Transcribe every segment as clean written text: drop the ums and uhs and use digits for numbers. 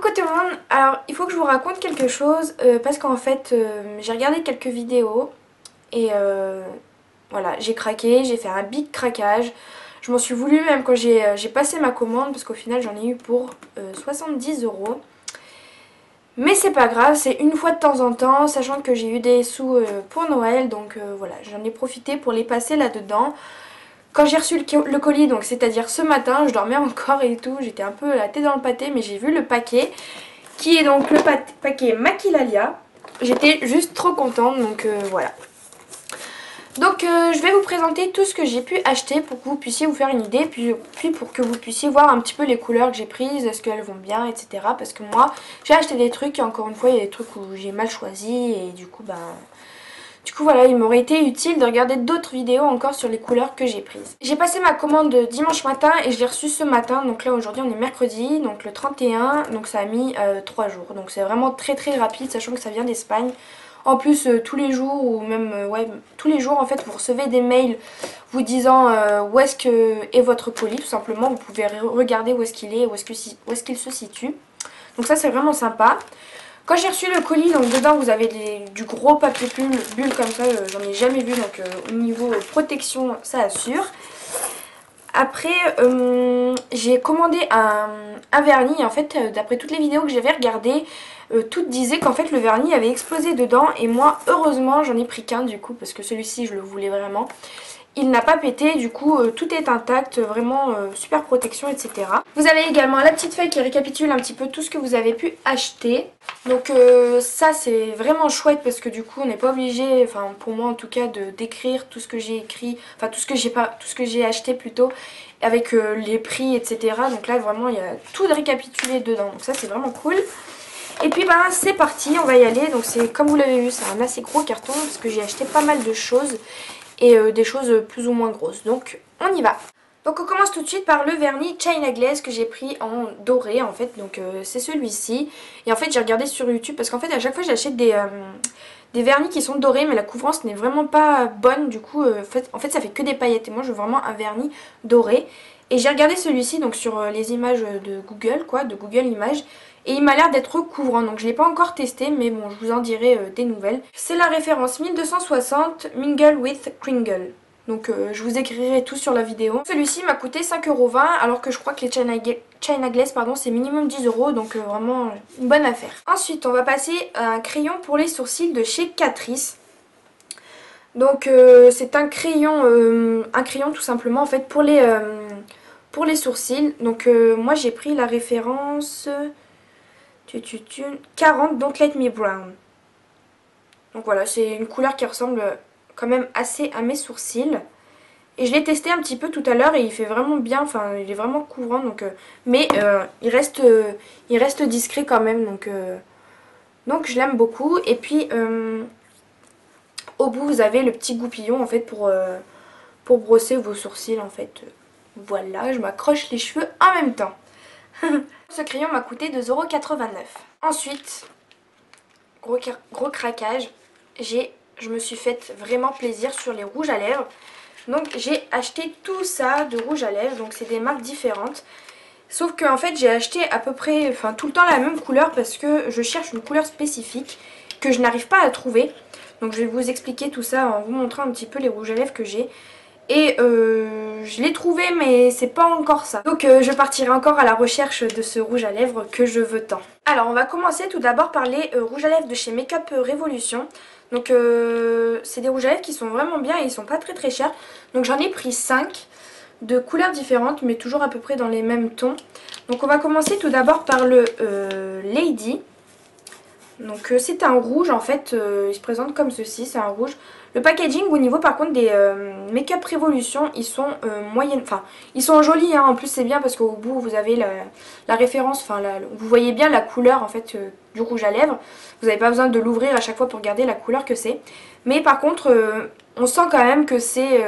Coucou tout le monde, alors il faut que je vous raconte quelque chose parce qu'en fait j'ai regardé quelques vidéos et voilà, j'ai craqué, j'ai fait un big craquage. Je m'en suis voulu même quand j'ai passé ma commande parce qu'au final j'en ai eu pour 70 euros. Mais c'est pas grave, c'est une fois de temps en temps, sachant que j'ai eu des sous pour Noël, donc voilà, j'en ai profité pour les passer là-dedans. Quand j'ai reçu le colis, donc c'est-à-dire ce matin, je dormais encore et tout, j'étais un peu la tête dans le pâté, mais j'ai vu le paquet, qui est donc le paquet Maquilalia. J'étais juste trop contente, donc voilà. Donc je vais vous présenter tout ce que j'ai pu acheter pour que vous puissiez vous faire une idée, puis pour que vous puissiez voir un petit peu les couleurs que j'ai prises, est-ce qu'elles vont bien, etc. Parce que moi, j'ai acheté des trucs et encore une fois, il y a des trucs où j'ai mal choisi et du coup, voilà, il m'aurait été utile de regarder d'autres vidéos encore sur les couleurs que j'ai prises. J'ai passé ma commande dimanche matin et je l'ai reçue ce matin. Donc là aujourd'hui on est mercredi, donc le 31, donc ça a mis 3 jours. Donc c'est vraiment très très rapide sachant que ça vient d'Espagne. En plus tous les jours ou même ouais, tous les jours en fait vous recevez des mails vous disant où est-ce que est votre colis tout simplement. Vous pouvez regarder où est-ce qu'il est, où est-ce qu'il se situe. Donc ça c'est vraiment sympa. Quand j'ai reçu le colis, donc dedans vous avez du gros papier bulle comme ça, j'en ai jamais vu, donc au niveau protection ça assure. Après j'ai commandé un vernis, en fait d'après toutes les vidéos que j'avais regardées, toutes disaient qu'en fait le vernis avait explosé dedans et moi heureusement j'en ai pris qu'un du coup parce que celui-ci je le voulais vraiment. Il n'a pas pété, du coup tout est intact, vraiment super protection, etc. Vous avez également la petite feuille qui récapitule un petit peu tout ce que vous avez pu acheter. Donc ça c'est vraiment chouette parce que du coup on n'est pas obligé, enfin pour moi en tout cas, de d'écrire tout ce que j'ai écrit, enfin tout ce que j'ai acheté plutôt, avec les prix, etc. Donc là vraiment il y a tout de récapitulé dedans, donc ça c'est vraiment cool. Et puis bah c'est parti, on va y aller. Donc c'est comme vous l'avez vu, c'est un assez gros carton parce que j'ai acheté pas mal de choses et des choses plus ou moins grosses. Donc on y va. Donc on commence tout de suite par le vernis China Glaze que j'ai pris en doré en fait. Donc c'est celui-ci. Et en fait j'ai regardé sur YouTube parce qu'en fait à chaque fois j'achète des vernis qui sont dorés mais la couvrance n'est vraiment pas bonne. Du coup en fait ça fait que des paillettes et moi je veux vraiment un vernis doré. Et j'ai regardé celui-ci donc sur les images de Google quoi, de Google Images. Et il m'a l'air d'être couvrant, donc je ne l'ai pas encore testé, mais bon, je vous en dirai des nouvelles. C'est la référence 1260 Mingle with Kringle. Donc je vous écrirai tout sur la vidéo. Celui-ci m'a coûté 5,20 € alors que je crois que les China Glaze pardon, c'est minimum 10 €, donc vraiment une bonne affaire. Ensuite, on va passer à un crayon pour les sourcils de chez Catrice. Donc c'est un crayon tout simplement en fait pour les sourcils. Donc moi j'ai pris la référence 40 Don't Let Me Brown. Donc voilà, c'est une couleur qui ressemble quand même assez à mes sourcils. Et je l'ai testé un petit peu tout à l'heure et il fait vraiment bien, enfin il est vraiment couvrant. Donc, mais il reste discret quand même, donc je l'aime beaucoup. Et puis au bout vous avez le petit goupillon en fait pour brosser vos sourcils en fait. Voilà, je m'accroche les cheveux en même temps. Ce crayon m'a coûté 2,89 €. Ensuite, gros craquage, je me suis fait vraiment plaisir sur les rouges à lèvres. Donc j'ai acheté tout ça de rouge à lèvres, donc c'est des marques différentes. Sauf que en fait j'ai acheté à peu près, enfin tout le temps la même couleur parce que je cherche une couleur spécifique que je n'arrive pas à trouver. Donc je vais vous expliquer tout ça en vous montrant un petit peu les rouges à lèvres que j'ai. Et je l'ai trouvé mais c'est pas encore ça. Donc je partirai encore à la recherche de ce rouge à lèvres que je veux tant. Alors on va commencer tout d'abord par les rouges à lèvres de chez Makeup Revolution. Donc c'est des rouges à lèvres qui sont vraiment bien et ils sont pas très très chers. Donc j'en ai pris 5 de couleurs différentes mais toujours à peu près dans les mêmes tons. Donc on va commencer tout d'abord par le Lady. Donc c'est un rouge en fait, il se présente comme ceci, c'est un rouge. Le packaging au niveau par contre des Makeup Revolution, ils sont moyennes, enfin ils sont jolis hein. En plus c'est bien parce qu'au bout vous avez la référence, enfin vous voyez bien la couleur en fait du rouge à lèvres. Vous n'avez pas besoin de l'ouvrir à chaque fois pour regarder la couleur que c'est. Mais par contre on sent quand même que c'est...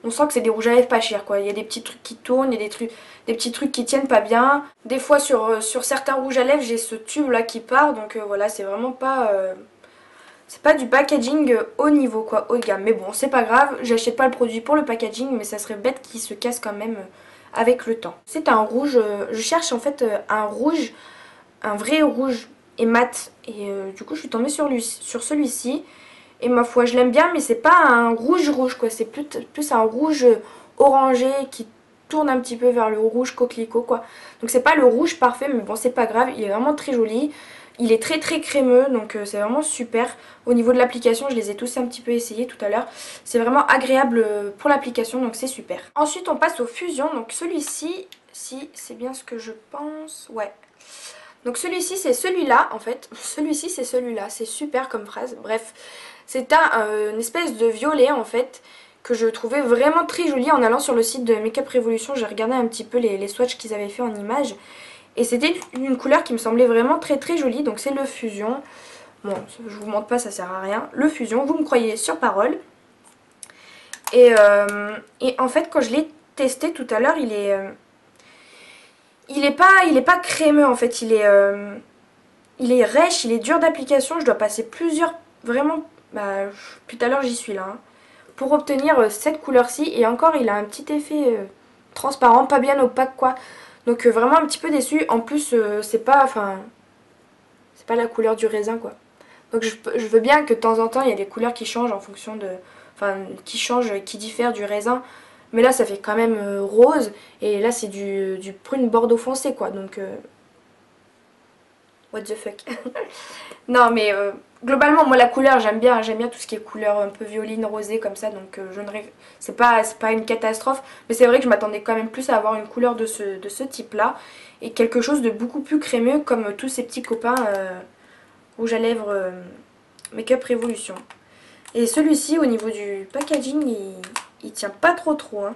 on sent que c'est des rouges à lèvres pas chers quoi. Il y a des petits trucs qui tournent, il y a des petits trucs qui tiennent pas bien. Des fois sur certains rouges à lèvres j'ai ce tube là qui part. Donc voilà, c'est vraiment pas... c'est pas du packaging haut niveau quoi, haut de gamme. Mais bon, c'est pas grave, j'achète pas le produit pour le packaging. Mais ça serait bête qu'il se casse quand même avec le temps. C'est un rouge, je cherche en fait un rouge un vrai rouge et mat. Et du coup je suis tombée sur celui-ci. Et ma foi je l'aime bien, mais c'est pas un rouge rouge quoi, c'est plus un rouge orangé qui tourne un petit peu vers le rouge coquelicot quoi. Donc c'est pas le rouge parfait, mais bon c'est pas grave, il est vraiment très joli. Il est très très crémeux, donc c'est vraiment super. Au niveau de l'application, je les ai tous un petit peu essayés tout à l'heure. C'est vraiment agréable pour l'application, donc c'est super. Ensuite on passe aux fusions, donc celui-ci, si c'est bien ce que je pense, ouais. Donc celui-ci c'est celui-là en fait, celui-ci c'est celui-là, c'est super comme phrase, bref. C'est une espèce de violet en fait, que je trouvais vraiment très joli en allant sur le site de Makeup Revolution. J'ai regardé un petit peu les swatchs qu'ils avaient fait en images. Et c'était une couleur qui me semblait vraiment très très jolie, donc c'est le Fusion. Bon, je vous montre pas, ça sert à rien. Le Fusion, vous me croyez sur parole. Et en fait, quand je l'ai testé tout à l'heure, il est pas crémeux en fait, il est rêche, il est dur d'application. Je dois passer vraiment, bah, tout à l'heure j'y suis là, hein, pour obtenir cette couleur-ci. Et encore, il a un petit effet transparent, pas bien opaque quoi. Donc vraiment un petit peu déçue. En plus, c'est pas la couleur du raisin quoi. Donc je veux bien que de temps en temps il y a des couleurs qui changent en fonction de... Enfin, qui diffèrent du raisin. Mais là ça fait quand même rose. Et là c'est du prune bordeaux foncé quoi. Donc... what the fuck. Non mais globalement moi la couleur j'aime bien tout ce qui est couleur un peu violine, rosée comme ça. Donc c'est pas une catastrophe. Mais c'est vrai que je m'attendais quand même plus à avoir une couleur de ce type là. Et quelque chose de beaucoup plus crémeux comme tous ces petits copains rouge à lèvres Makeup Revolution. Et celui-ci au niveau du packaging il tient pas trop hein.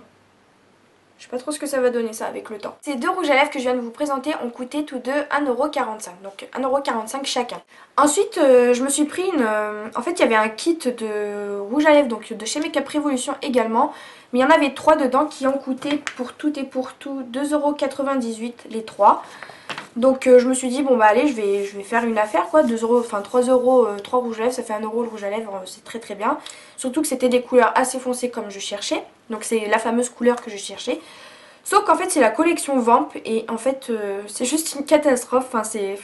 Je sais pas trop ce que ça va donner ça avec le temps. Ces deux rouges à lèvres que je viens de vous présenter ont coûté tous deux 1,45€. Donc 1,45€ chacun. Ensuite je me suis pris en fait il y avait un kit de rouge à lèvres donc de chez Makeup Revolution également. Mais il y en avait 3 dedans qui ont coûté pour tout et pour tout 2,98€ les 3. Donc je me suis dit bon bah allez je vais faire une affaire quoi, 2€, enfin 3€, 3 rouges à lèvres, ça fait 1€ le rouge à lèvres, c'est très très bien. Surtout que c'était des couleurs assez foncées comme je cherchais, donc c'est la fameuse couleur que je cherchais. Sauf qu'en fait c'est la collection Vamp et en fait c'est juste une catastrophe, enfin c'est...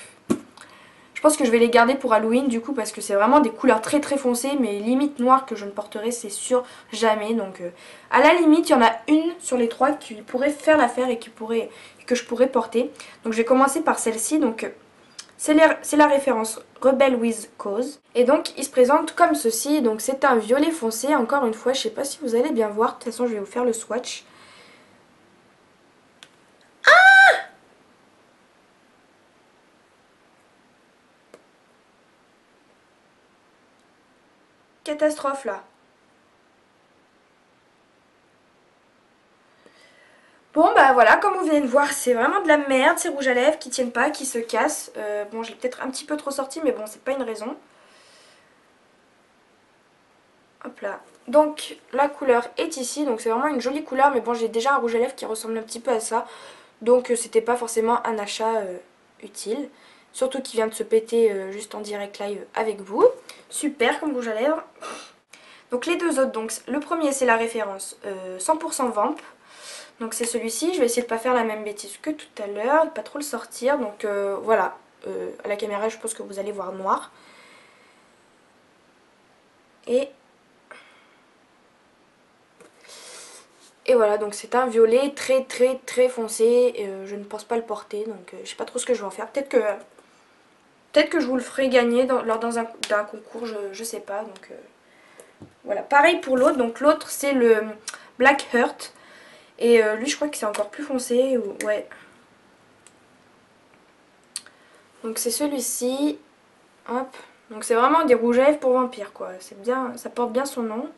Je pense que je vais les garder pour Halloween du coup parce que c'est vraiment des couleurs très très foncées mais limite noires que je ne porterai c'est sûr jamais. Donc à la limite il y en a une sur les 3 qui pourrait faire l'affaire et que je pourrais porter. Donc je vais commencer par celle-ci. Donc c'est la référence Rebel with Cause. Et donc il se présente comme ceci. Donc c'est un violet foncé. Encore une fois je sais pas si vous allez bien voir. De toute façon je vais vous faire le swatch. Catastrophe là. Bon bah voilà, comme vous venez de voir, c'est vraiment de la merde, ces rouges à lèvres qui tiennent pas, qui se cassent. Bon, j'ai peut-être un petit peu trop sorti, mais bon, c'est pas une raison. Hop là. Donc la couleur est ici, donc c'est vraiment une jolie couleur, mais bon, j'ai déjà un rouge à lèvres qui ressemble un petit peu à ça. Donc c'était pas forcément un achat utile. Surtout qu'il vient de se péter juste en direct live avec vous. Super comme rouge à lèvres. Donc les deux autres, donc le premier c'est la référence 100% Vamp. Donc c'est celui-ci, je vais essayer de pas faire la même bêtise que tout à l'heure, de pas trop le sortir. Donc voilà, à la caméra je pense que vous allez voir noir. Et voilà, donc c'est un violet très très très foncé. Et, je ne pense pas le porter, donc je sais pas trop ce que je vais en faire. Peut-être que je vous le ferai gagner lors d'un concours, je sais pas. Donc voilà, pareil pour l'autre. Donc l'autre c'est le Black Heart. Et lui je crois que c'est encore plus foncé. Ouais. Donc c'est celui-ci. Hop. Donc c'est vraiment des rouges à lèvres pour vampires quoi. C'est bien, ça porte bien son nom.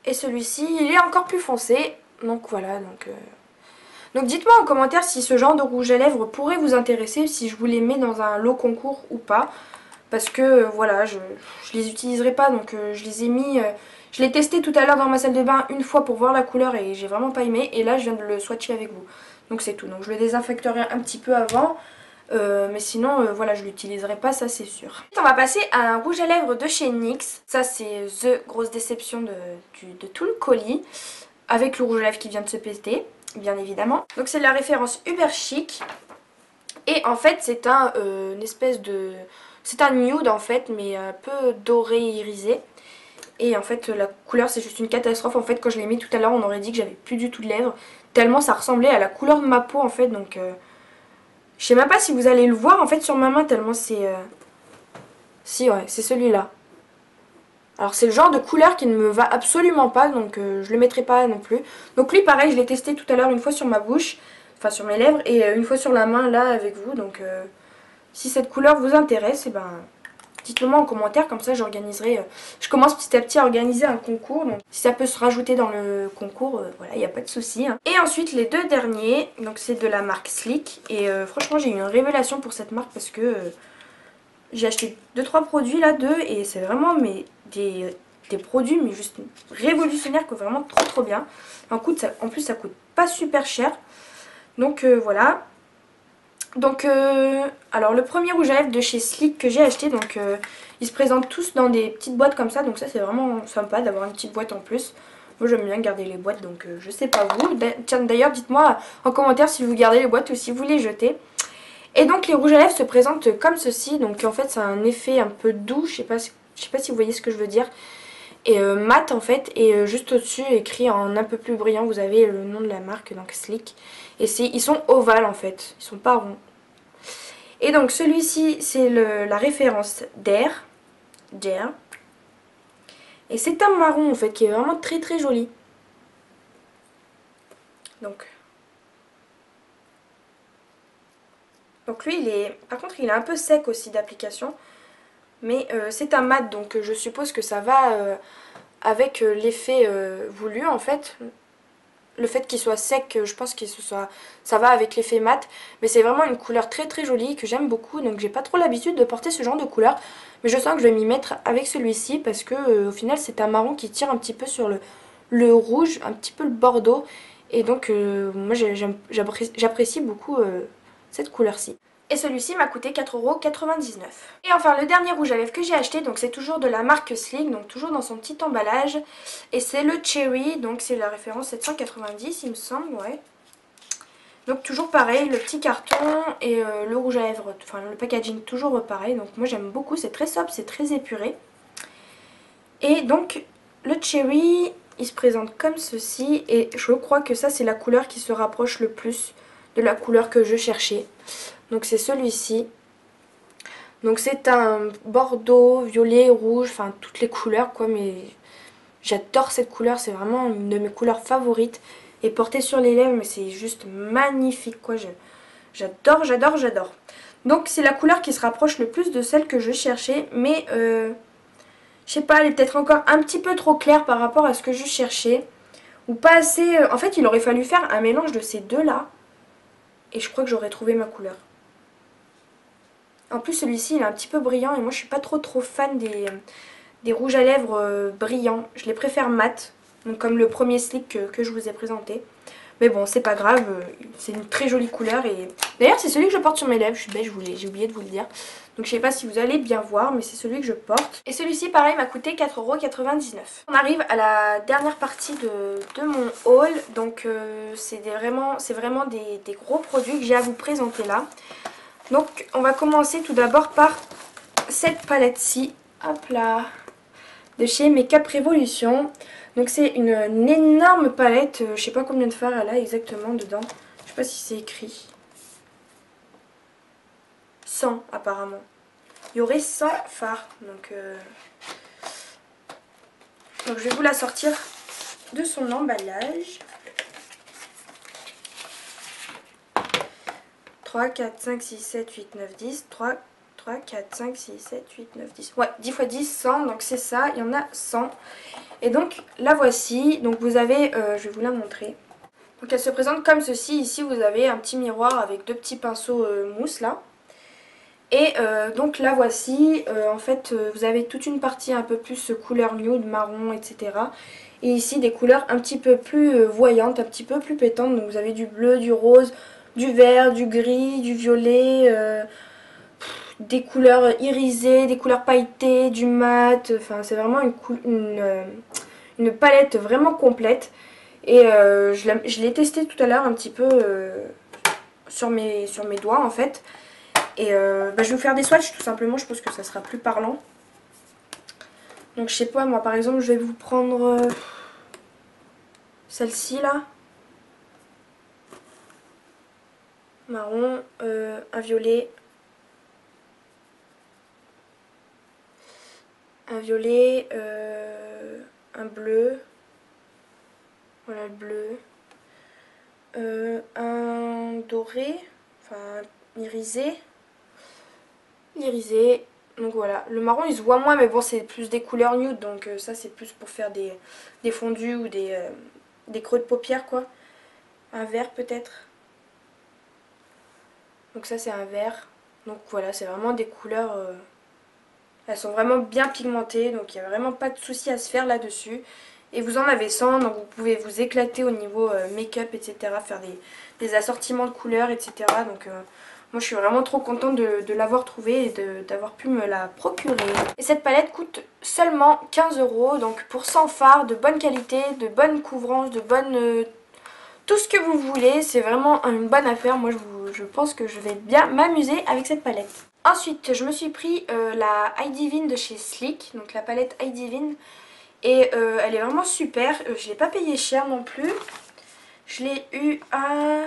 Et celui-ci, il est encore plus foncé. Donc voilà, donc dites-moi en commentaire si ce genre de rouge à lèvres pourrait vous intéresser, si je vous les mets dans un lot concours ou pas. Parce que voilà, je les utiliserai pas, donc je les ai mis... je l'ai testé tout à l'heure dans ma salle de bain une fois pour voir la couleur et j'ai vraiment pas aimé. Et là, je viens de le swatcher avec vous. Donc c'est tout. Donc je le désinfecterai un petit peu avant. Mais sinon, voilà, je l'utiliserai pas, ça c'est sûr. On va passer à un rouge à lèvres de chez NYX. Ça c'est the grosse déception de tout le colis. Avec le rouge à lèvres qui vient de se péter, bien évidemment. Donc c'est la référence Uber Chic. Et en fait c'est une espèce de... C'est un nude en fait, mais un peu doré et irisé. Et en fait la couleur c'est juste une catastrophe. En fait quand je l'ai mis tout à l'heure on aurait dit que j'avais plus du tout de lèvres. Tellement ça ressemblait à la couleur de ma peau en fait. Donc je sais même pas si vous allez le voir en fait sur ma main tellement c'est... Si ouais c'est celui-là. Alors c'est le genre de couleur qui ne me va absolument pas, donc je le mettrai pas non plus. Donc lui pareil je l'ai testé tout à l'heure une fois sur ma bouche, enfin sur mes lèvres, et une fois sur la main là avec vous. Donc si cette couleur vous intéresse, et ben dites-le moi en commentaire, comme ça j'organiserai. Je commence petit à petit à organiser un concours, donc si ça peut se rajouter dans le concours, voilà, il n'y a pas de souci. Hein. Et ensuite les deux derniers, donc c'est de la marque Sleek, et franchement j'ai eu une révélation pour cette marque parce que j'ai acheté 2-3 produits là, et c'est vraiment des produits mais juste révolutionnaires, que vraiment trop bien. En plus ça coûte pas super cher. Donc voilà. Donc alors le premier rouge à lèvres de chez Sleek que j'ai acheté, donc ils se présentent tous dans des petites boîtes comme ça, donc ça c'est vraiment sympa d'avoir une petite boîte en plus. Moi j'aime bien garder les boîtes, donc je sais pas vous. Tiens d'ailleurs dites-moi en commentaire si vous gardez les boîtes ou si vous les jetez. Et donc les rouges à lèvres se présentent comme ceci, donc en fait c'est un effet un peu doux, je sais pas si vous voyez ce que je veux dire. Et mat en fait, et juste au-dessus écrit en un peu plus brillant vous avez le nom de la marque, donc Sleek. Et ils sont ovales en fait, ils sont pas ronds. Et donc celui-ci c'est la référence Dare. Et c'est un marron en fait qui est vraiment très joli. Donc lui par contre il est un peu sec aussi d'application. Mais c'est un mat, donc je suppose que ça va avec l'effet voulu en fait. Le fait qu'il soit sec, je pense que ça va avec l'effet mat. Mais c'est vraiment une couleur très jolie que j'aime beaucoup. Donc j'ai pas trop l'habitude de porter ce genre de couleur. Mais je sens que je vais m'y mettre avec celui-ci parce que au final c'est un marron qui tire un petit peu sur le rouge, un petit peu le bordeaux. Et donc moi j'apprécie beaucoup cette couleur-ci. Et celui-ci m'a coûté 4,99 €. Et enfin le dernier rouge à lèvres que j'ai acheté, donc c'est toujours de la marque Sleek, donc toujours dans son petit emballage. Et c'est le Cherry, donc c'est la référence 790 il me semble, ouais. Donc toujours pareil, le petit carton et le rouge à lèvres, enfin le packaging toujours pareil. Donc moi j'aime beaucoup, c'est très sobre, c'est très épuré. Et donc le Cherry, il se présente comme ceci. Et je crois que ça c'est la couleur qui se rapproche le plus de la couleur que je cherchais. Donc c'est celui-ci. Donc c'est un bordeaux, violet, rouge, enfin toutes les couleurs quoi, mais j'adore cette couleur, c'est vraiment une de mes couleurs favorites. Et portée sur les lèvres, mais c'est juste magnifique quoi, j'adore. Donc c'est la couleur qui se rapproche le plus de celle que je cherchais, mais je sais pas, elle est peut-être encore un petit peu trop claire par rapport à ce que je cherchais. Ou pas assez, en fait il aurait fallu faire un mélange de ces deux là, et je crois que j'aurais trouvé ma couleur. En plus celui-ci il est un petit peu brillant et moi je suis pas trop fan des rouges à lèvres brillants. Je les préfère mat, donc comme le premier Sleek que je vous ai présenté. Mais bon c'est pas grave, c'est une très jolie couleur. Et d'ailleurs c'est celui que je porte sur mes lèvres, je suis bête, j'ai oublié de vous le dire. Donc je sais pas si vous allez bien voir, mais c'est celui que je porte. Et celui-ci pareil m'a coûté 4,99 €. On arrive à la dernière partie de mon haul. Donc c'est vraiment des gros produits que j'ai à vous présenter là. Donc on va commencer tout d'abord par cette palette-ci, hop là, de chez Makeup Revolution. Donc c'est une énorme palette, je sais pas combien de fards elle a exactement dedans, je sais pas si c'est écrit. 100 apparemment. Il y aurait 100 fards, donc je vais vous la sortir de son emballage. 3, 4, 5, 6, 7, 8, 9, 10. 3, 4, 5, 6, 7, 8, 9, 10. Ouais, 10 x 10, 100. Donc c'est ça, il y en a 100. Et donc la voici. Donc vous avez, je vais vous la montrer. Donc elle se présente comme ceci. Ici vous avez un petit miroir avec deux petits pinceaux mousse là. Et donc la voici. En fait vous avez toute une partie un peu plus couleur nude, marron, etc. Et ici des couleurs un petit peu plus voyantes, un petit peu plus pétantes. Donc vous avez du bleu, du rose, du vert, du gris, du violet, des couleurs irisées, des couleurs pailletées, du mat. Enfin c'est vraiment une palette vraiment complète. Et je l'ai testée tout à l'heure un petit peu sur mes doigts en fait. Et bah, je vais vous faire des swatchs tout simplement, je pense que ça sera plus parlant. Donc je sais pas, moi par exemple je vais vous prendre celle-ci là. Marron, un violet. Un violet, un bleu. Voilà le bleu. Un doré, enfin irisé. Irisé. Donc voilà, le marron il se voit moins mais bon c'est plus des couleurs nude donc ça c'est plus pour faire des fondus ou des creux de paupières quoi. Un vert peut-être. Donc ça c'est un vert. Donc voilà c'est vraiment des couleurs, elles sont vraiment bien pigmentées donc il n'y a vraiment pas de souci à se faire là-dessus. Et vous en avez 100 donc vous pouvez vous éclater au niveau make-up etc. Faire des assortiments de couleurs etc. Donc moi je suis vraiment trop contente de l'avoir trouvée et d'avoir pu me la procurer. Et cette palette coûte seulement 15 € donc pour 100 fards de bonne qualité, de bonne couvrance, de bonne... tout ce que vous voulez, c'est vraiment une bonne affaire. Moi je pense que je vais bien m'amuser avec cette palette. Ensuite je me suis pris la Eye Divine de chez Sleek, donc la palette Eye Divine. Et elle est vraiment super, je ne l'ai pas payé cher non plus. Je l'ai eu à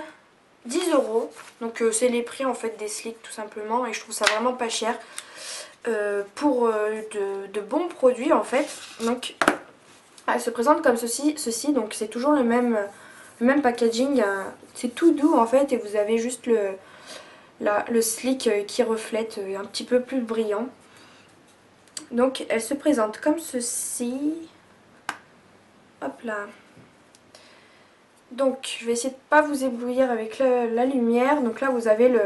10 €. Donc c'est les prix en fait des Sleek tout simplement. Et je trouve ça vraiment pas cher pour de bons produits en fait. Donc elle se présente comme ceci. Donc c'est toujours le même packaging. C'est tout doux en fait et vous avez juste le Sleek qui reflète un petit peu plus brillant. Donc elle se présente comme ceci. Hop là. Donc je vais essayer de ne pas vous éblouir avec la lumière. Donc là vous avez le...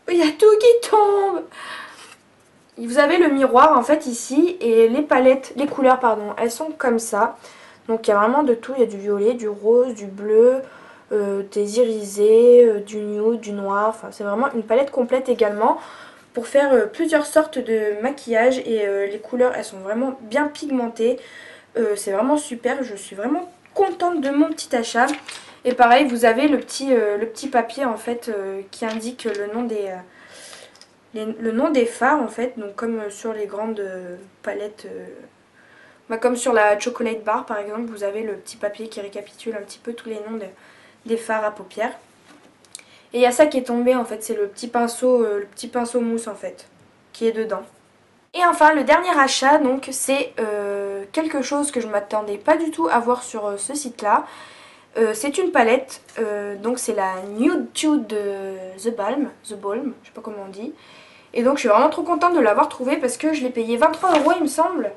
Il y a tout qui tombe. Vous avez le miroir en fait ici. Et les palettes, les couleurs pardon, elles sont comme ça. Donc il y a vraiment de tout. Il y a du violet, du rose, du bleu, des irisés, du nude, du noir. Enfin c'est vraiment une palette complète également. Pour faire plusieurs sortes de maquillage. Et les couleurs elles sont vraiment bien pigmentées. C'est vraiment super, je suis vraiment contente de mon petit achat. Et pareil, vous avez le petit papier en fait qui indique le nom des fards en fait. Donc comme sur les grandes palettes, comme sur la Chocolate Bar par exemple, vous avez le petit papier qui récapitule un petit peu tous les noms des fards à paupières. Et il y a ça qui est tombé en fait, c'est le petit pinceau mousse en fait, qui est dedans. Et enfin le dernier achat donc c'est quelque chose que je ne m'attendais pas du tout à voir sur ce site là. C'est une palette, donc c'est la Nude Tude de The Balm, je sais pas comment on dit. Et donc je suis vraiment trop contente de l'avoir trouvée parce que je l'ai payé 23 € il me semble.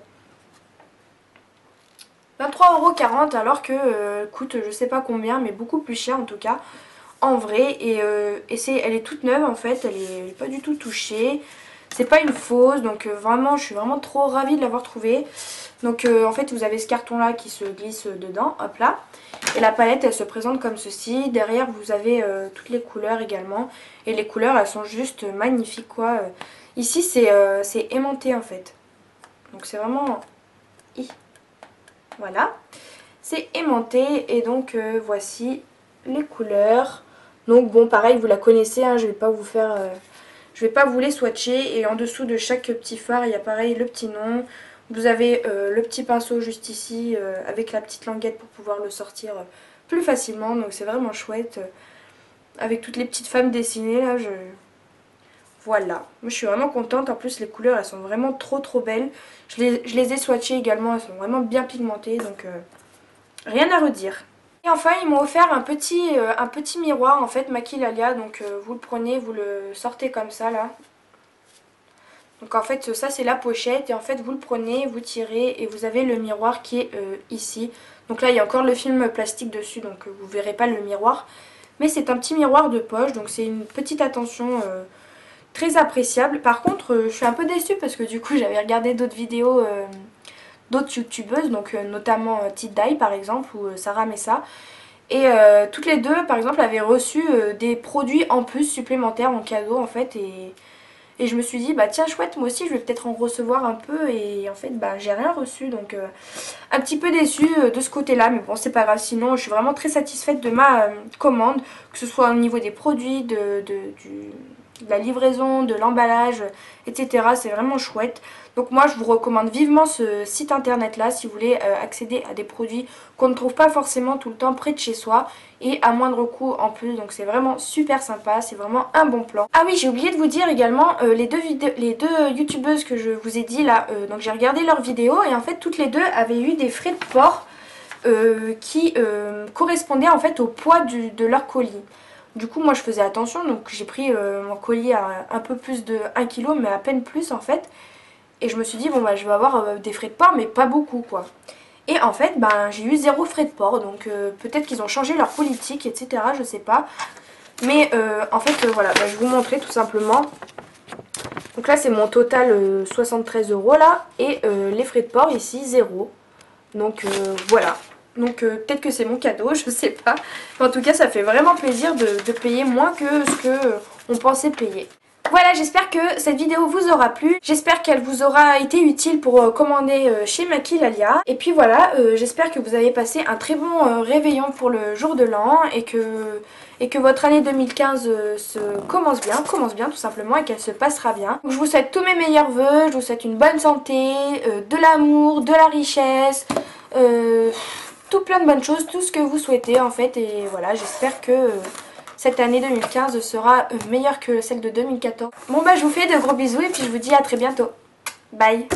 23,40 € alors que coûte je sais pas combien mais beaucoup plus cher en tout cas en vrai. Et elle est toute neuve en fait, elle est pas du tout touchée. C'est pas une fausse, donc vraiment je suis vraiment trop ravie de l'avoir trouvée. Donc en fait vous avez ce carton là qui se glisse dedans, hop là. Et la palette elle se présente comme ceci. Derrière vous avez toutes les couleurs également. Et les couleurs elles sont juste magnifiques quoi. Ici c'est aimanté en fait. Donc c'est vraiment... Voilà. C'est aimanté et donc voici les couleurs. Donc bon pareil vous la connaissez, hein, je vais pas vous faire... je vais pas vous les swatcher et en dessous de chaque petit phare il y a pareil le petit nom. Vous avez le petit pinceau juste ici avec la petite languette pour pouvoir le sortir plus facilement. Donc c'est vraiment chouette. Avec toutes les petites femmes dessinées là. Voilà. Moi je suis vraiment contente. En plus les couleurs elles sont vraiment trop belles. Je les ai swatchées également. Elles sont vraiment bien pigmentées. Donc rien à redire. Et enfin ils m'ont offert un petit miroir en fait Maquillalia. Donc vous le prenez, vous le sortez comme ça là. Donc en fait ça c'est la pochette et en fait vous le prenez, vous tirez et vous avez le miroir qui est ici. Donc là il y a encore le film plastique dessus donc vous verrez pas le miroir. Mais c'est un petit miroir de poche donc c'est une petite attention très appréciable. Par contre je suis un peu déçue parce que du coup j'avais regardé d'autres vidéos d'autres youtubeuses donc notamment Tidai par exemple ou Sarah Messa. Et toutes les deux par exemple avaient reçu des produits en plus supplémentaires en cadeau en fait et Et je me suis dit bah tiens chouette, moi aussi je vais peut-être en recevoir un peu. Et en fait bah j'ai rien reçu, donc un petit peu déçue de ce côté là. Mais bon c'est pas grave, sinon je suis vraiment très satisfaite de ma commande. Que ce soit au niveau des produits, de la livraison, de l'emballage, etc. C'est vraiment chouette. Donc moi je vous recommande vivement ce site internet là si vous voulez accéder à des produits qu'on ne trouve pas forcément tout le temps près de chez soi et à moindre coût en plus. Donc c'est vraiment super sympa, c'est vraiment un bon plan. Ah oui, j'ai oublié de vous dire également les deux youtubeuses que je vous ai dit là, donc j'ai regardé leurs vidéos et en fait toutes les deux avaient eu des frais de port qui correspondaient en fait au poids de leur colis. Du coup moi je faisais attention, donc j'ai pris mon colis à un peu plus de 1 kg mais à peine plus en fait. Et je me suis dit bon bah je vais avoir des frais de port mais pas beaucoup quoi. Et en fait ben j'ai eu 0 frais de port, donc peut-être qu'ils ont changé leur politique etc, je sais pas. Mais en fait voilà, bah, je vais vous montrer tout simplement. Donc là c'est mon total 73 € là et les frais de port ici 0. Donc voilà. Donc peut-être que c'est mon cadeau, je sais pas. Mais en tout cas ça fait vraiment plaisir de payer moins que ce que on pensait payer. Voilà, j'espère que cette vidéo vous aura plu. J'espère qu'elle vous aura été utile pour commander chez Maquilalia. Et puis voilà, j'espère que vous avez passé un très bon réveillon pour le jour de l'an et que votre année 2015 commence bien tout simplement et qu'elle se passera bien. Donc, je vous souhaite tous mes meilleurs vœux, je vous souhaite une bonne santé, de l'amour, de la richesse, tout plein de bonnes choses, tout ce que vous souhaitez en fait. Et voilà, j'espère que cette année 2015 sera meilleure que celle de 2014. Bon bah je vous fais de gros bisous et puis je vous dis à très bientôt. Bye.